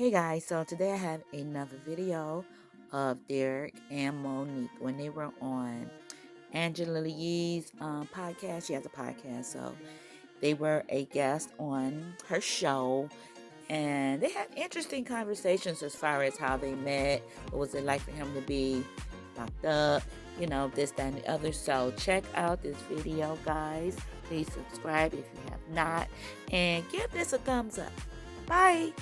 Hey guys, so today I have another video of Derek and Monique when they were on Angela Yee's podcast. She has a podcast, so they were a guest on her show, and they had interesting conversations as far as how they met. What was it like for him to be locked up? This, that, and the other. So check out this video, guys. Please subscribe if you have not, and give this a thumbs up. Bye.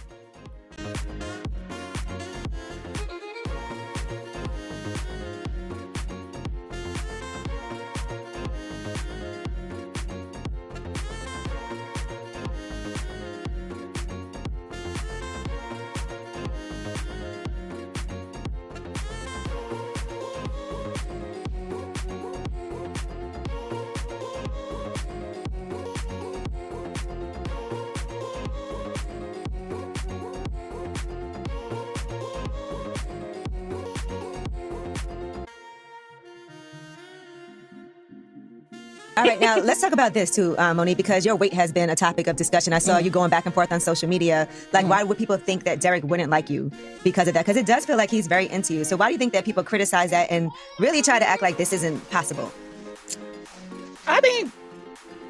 All right, now let's talk about this too, Monique, because your weight has been a topic of discussion. I saw you going back and forth on social media. Like, why would people think that Derek wouldn't like you because of that? Because it does feel like he's very into you. So why do you think that people criticize that and really try to act like this isn't possible? I think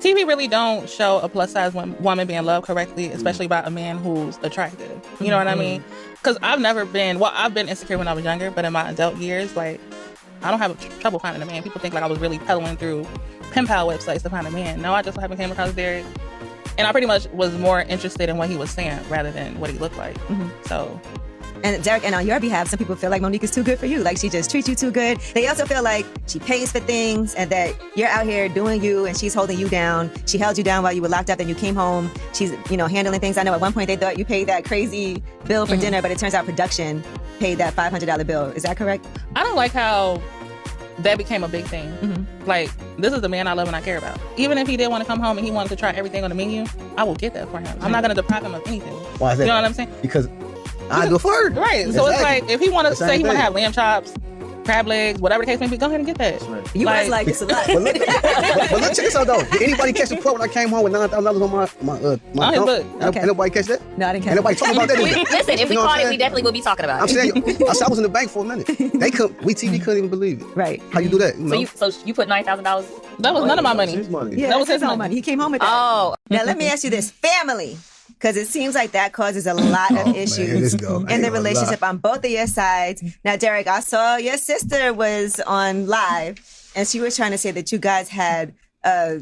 TV really don't show a plus size woman being loved correctly, especially by a man who's attractive. You know what I mean? Because I've been insecure when I was younger, but in my adult years, like, I don't have trouble finding a man. People think like I was really peddling through pen pal websites to find a man. No, I just happened came across Derek, and I pretty much was more interested in what he was saying rather than what he looked like. So. And Derek, and on your behalf, some people feel like Monique is too good for you. Like, she just treats you too good. They also feel like she pays for things and that you're out here doing you and she's holding you down. She held you down while you were locked up and you came home. She's, handling things. I know at one point they thought you paid that crazy bill for dinner, but it turns out production paid that $500 bill. Is that correct? I don't like how that became a big thing. Like, this is the man I love and I care about. Even if he did want to come home and he wanted to try everything on the menu, I will get that for him. I'm not going to deprive him of anything. Why is that? You know what I'm saying? Because I go for her. Right. Exactly. So it's like, if he wanted to say he want to thing. have lamb chops, crab legs, whatever the case may be, go ahead and get that. Right. You guys like this a lot. But look, check this out though. Did anybody catch the quote when I came home with $9,000 on my On his book. Okay. Ain't nobody catch that? No, I didn't catch Ain't nobody talking about that either. Listen, if we You know what caught I'm it, we saying? definitely will be talking about I'm it. saying, I was in the bank for a minute. TV couldn't even believe it. Right. How you do that? You know? So you put $9,000? That was none of my money. His money. Yeah, That was his money. money. He came home with that. Oh. Now, let me ask you this. Family. Because it seems like that causes a lot of Man, here issues this go. I in ain't the gonna relationship lie. on both of your sides. Now, Derek, I saw your sister was on live, and she was trying to say that you guys had, Our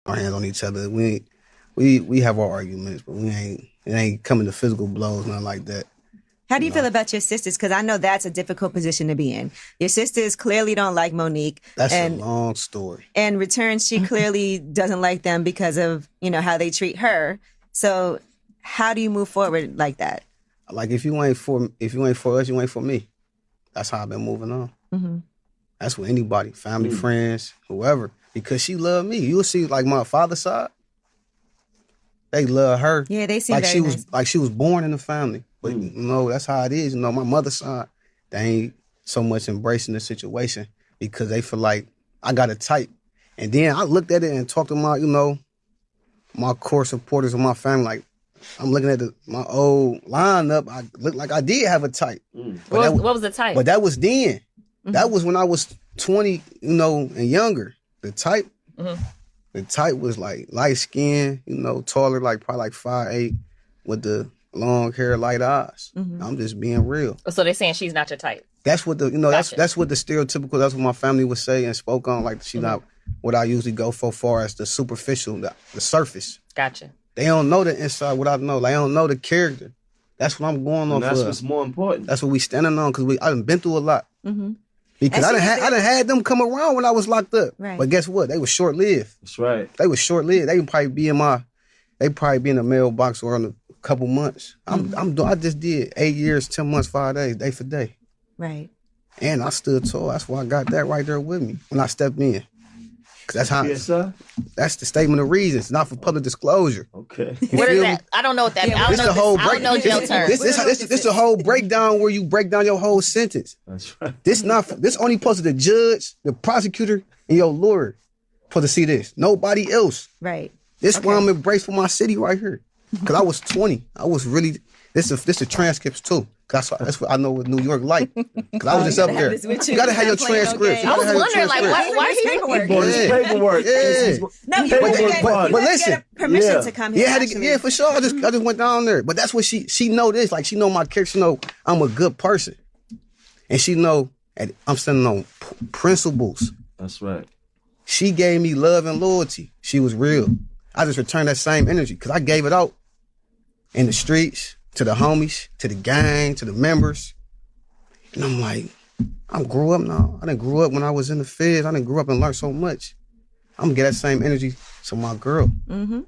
hands on each other. We have our arguments, but it ain't coming to physical blows, nothing like that. How do you feel about your sisters? Because I know that's a difficult position to be in. Your sisters clearly don't like Monique. That's and, a long story. In return, she clearly doesn't like them because of, how they treat her. So how do you move forward like that? Like if you ain't for us, you ain't for me. That's how I've been moving on. That's with anybody, family, friends, whoever. Because she loved me. You'll see, like my father's side, they love her. Yeah, they seem like very she nice. was like she was born in the family. But that's how it is. My mother's side, they ain't so much embracing the situation because they feel like I got a type. And then I looked at it and talked to my, my core supporters of my family. Like, I'm looking at my old lineup. I looked like I did have a type. What was the type? But that was then. That was when I was 20, and younger. The type, the type was like light skin, taller, like probably like 5'8", with the long hair, light eyes. I'm just being real. So they're saying she's not your type. That's what the Gotcha. that's what the stereotypical. That's what my family would say and spoke on. Like she's not what I usually go for, far as the superficial, the surface. Gotcha. They don't know the inside. What I know, like, I don't know the character. That's what I'm going on. That's for. what's more important. That's what we standing on because I done been through a lot. Because And I done had them come around when I was locked up. Right. But guess what? They was short lived. That's right. They was short lived. They would probably be in the mailbox or in a couple months. I just did 8 years, 10 months, 5 days, day for day. Right. And I stood tall. That's why I got that right there with me when I stepped in. Cause that's how. Yes, sir. That's the statement of reasons, not for public disclosure. Okay. What feel is me? that? I don't know what that means. I This don't the know whole I don't know jail terms. This a whole breakdown where you break down your whole sentence. That's right. This only posted the judge, the prosecutor, and your lawyer. supposed to see this. Nobody else. Right. This why I'm embraced for my city right here. Cause I was 20. I was really this the transcripts too. Cause that's what I know what New York like. Cause I was just up there. You gotta have your transcripts. I was wondering, like, why is paperwork? Paperwork. Yeah. No, you But listen, get permission to come here. Yeah, for sure. I just went down there. But that's what she know this. Like she know my character. She know I'm a good person, and she know I'm standing on principles. That's right. She gave me love and loyalty. She was real. I just returned that same energy because I gave it out in the streets, to the homies, to the gang, to the members. And I'm like, I grew up now. I done grew up when I was in the feds. I done grew up and learned so much. I'm gonna get that same energy to my girl. Mm-hmm.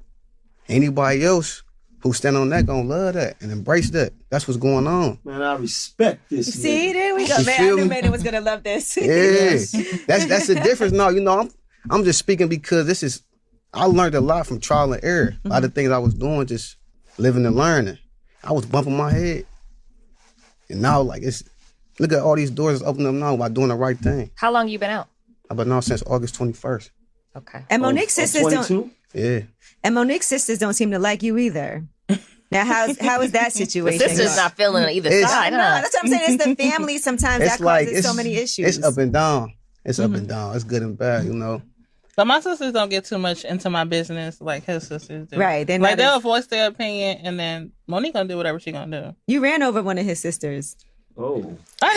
Anybody else who stand on that gonna love that and embrace that. That's what's going on. Man, I respect this. See, there we go. You Man, I feel knew me? Maiden was gonna love this. Yeah, that's the difference. No, you know, I'm just speaking because I learned a lot from trial and error. A lot of things I was doing, just living and learning. I was bumping my head, and now like look at all these doors that's opening up now by doing the right thing. How long you been out? I've been out since August 21st. Okay. And Monique's sisters 22? don't. Yeah, And Monique's sisters don't seem to like you either. Now, how is that The situation? sister's not feeling on either It's- side, No, huh? that's what I'm saying. It's the family sometimes that causes so many issues. It's up and down. It's up and down. It's good and bad, you know. But my sisters don't get too much into my business like his sisters do. Right, they're like not they'll as- voice their opinion, and then Monique gonna do whatever she gonna do. You ran over one of his sisters. Oh. I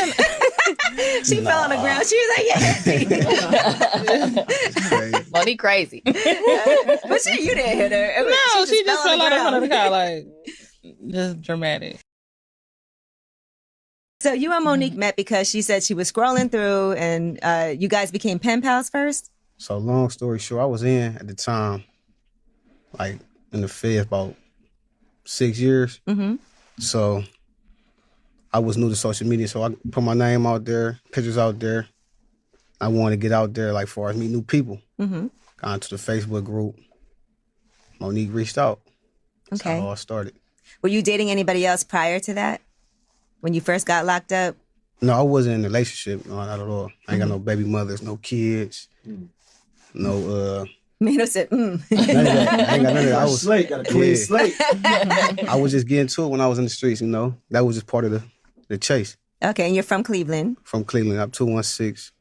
didn't. She fell on the ground. She was like, yeah. Monique crazy. But you didn't hit her. No, she just fell on fell the out in front of the ground. car, like just dramatic. So you and Monique met because she said she was scrolling through and you guys became pen pals first? So long story short, I was in at the time, like in the Fed about 6 years. Mm-hmm. So I was new to social media, so I put my name out there, pictures out there. I wanted to get out there, like, far as meet new people. Mm-hmm. Got into the Facebook group. Monique reached out. That's Okay. how it all started. Were you dating anybody else prior to that? When you first got locked up? No, I wasn't in a relationship, no, not at all. I ain't got no baby mothers, no kids, no, Mano said, none of that. I ain't got none of that. I was, Slate, got a clean yeah. slate. I was just getting to it when I was in the streets, you know. That was just part of the chase. Okay, and you're from Cleveland. From Cleveland up 216.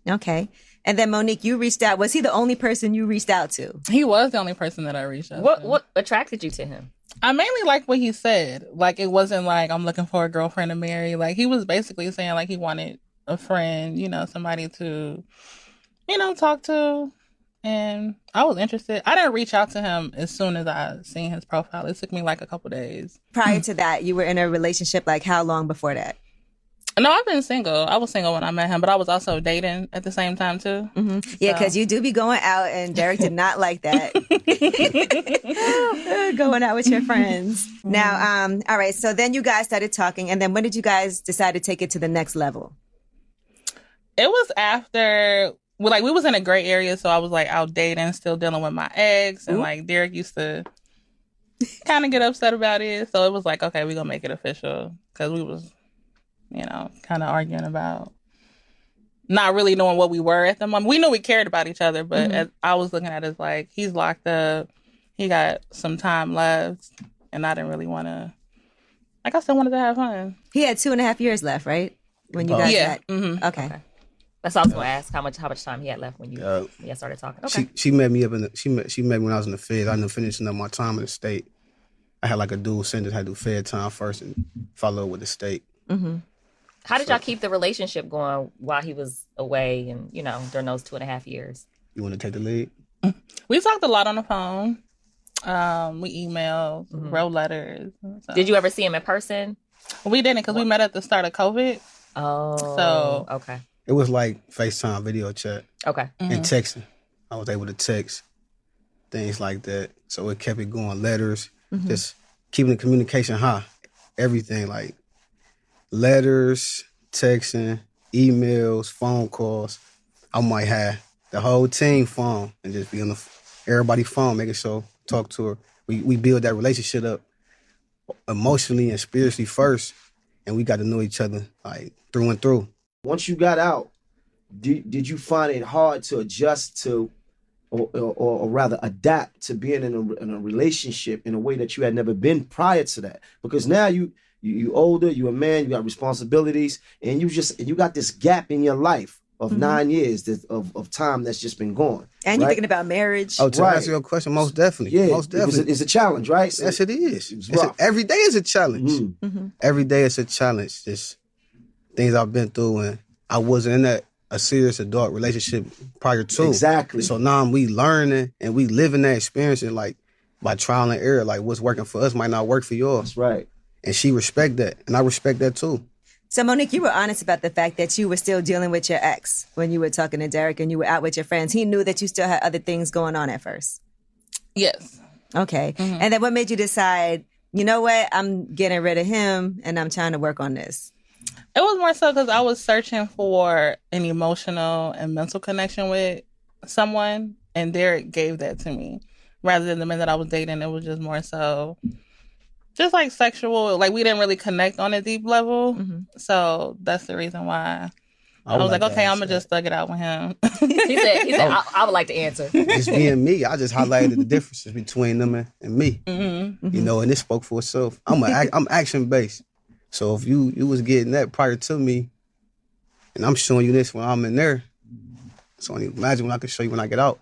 Okay. And then Monique, you reached out. Was he the only person you reached out to? He was the only person that I reached out to. What attracted you to him? I mainly like what he said. Like, it wasn't like I'm looking for a girlfriend to marry. Like, he was basically saying like he wanted a friend, you know, somebody to, you know, talk to. And I was interested. I didn't reach out to him as soon as I seen his profile. It took me like a couple days. Prior to that, you were in a relationship, like how long before that? No, I've been single. I was single when I met him, but I was also dating at the same time too. Mm-hmm. Yeah, because you do be going out, and Derek did not like that. Going out with your friends. Now, all right, so then you guys started talking, and then when did you guys decide to take it to the next level? It was after, well, like, we was in a gray area, so I was like out dating, still dealing with my ex, and like Derek used to kind of get upset about it. So it was like, okay, we're gonna make it official, because we was, you know, kind of arguing about not really knowing what we were at the moment. We knew we cared about each other, but as I was looking at it as like, he's locked up, he got some time left, and I didn't really want to, like, I still wanted to have fun. He had 2.5 years left, right? When you guys Yeah. met? Mm-hmm. Okay. That's all I was going to ask. How much time he had left when you guys started talking? Okay. She met me up in she met me when I was in the Fed. I ended up finishing up my time in the state. I had like a dual sentence. I had to do Fed time first and follow with the state. Mm-hmm. How did y'all keep the relationship going while he was away and, you know, during those 2.5 years? You want to take the lead? We talked a lot on the phone. We emailed, wrote letters. So. Did you ever see him in person? We didn't, because we met at the start of COVID. Oh. So- Okay. It was like FaceTime, video chat, Okay. and texting. I was able to text, things like that. So it kept it going. Letters, just keeping the communication high. Everything like letters, texting, emails, phone calls. I might have the whole team phone and just be on everybody's phone, making sure talk to her. We build that relationship up emotionally and spiritually first, and we got to know each other like through and through. Once you got out, did you find it hard to adjust to or rather adapt to being in a relationship in a way that you had never been prior to that? Because now you older, you a man, you got responsibilities, and you got this gap in your life of 9 years of time that's just been gone. And you're thinking about marriage. Oh, to answer your question, most definitely. Yeah, most definitely. It's a challenge, right? Yes, it is. It's rough. Every day is a challenge. Mm-hmm. Every day is a challenge. Just things I've been through, and I wasn't in a serious adult relationship prior to. Exactly. So now we learning and we living that experience, and like by trial and error, like what's working for us might not work for yours. That's right. And she respect that, and I respect that too. So, Monique, you were honest about the fact that you were still dealing with your ex when you were talking to Derek and you were out with your friends. He knew that you still had other things going on at first. Yes. Okay. And then what made you decide, you know what, I'm getting rid of him and I'm trying to work on this? It was more so because I was searching for an emotional and mental connection with someone, and Derek gave that to me. Rather than the men that I was dating, it was just more so just like sexual. Like, we didn't really connect on a deep level. So that's the reason why I was like, okay, I'm going to just thug it out with him. He said, I would like to answer. Just being me, I just highlighted the differences between them and me. You know, and it spoke for itself. I'm action based. So if you was getting that prior to me, and I'm showing you this when I'm in there, so imagine what I can show you when I get out.